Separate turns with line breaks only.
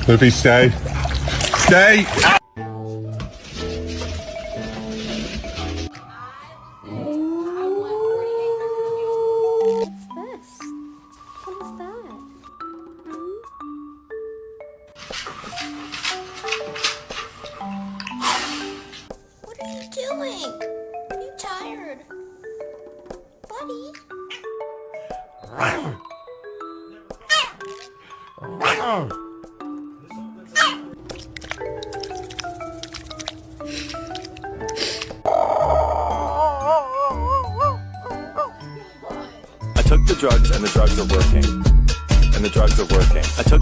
Luffy, stay. Stay!
What are you doing? Are you tired? Buddy?
I took the drugs and the drugs are working. And the drugs are working. I took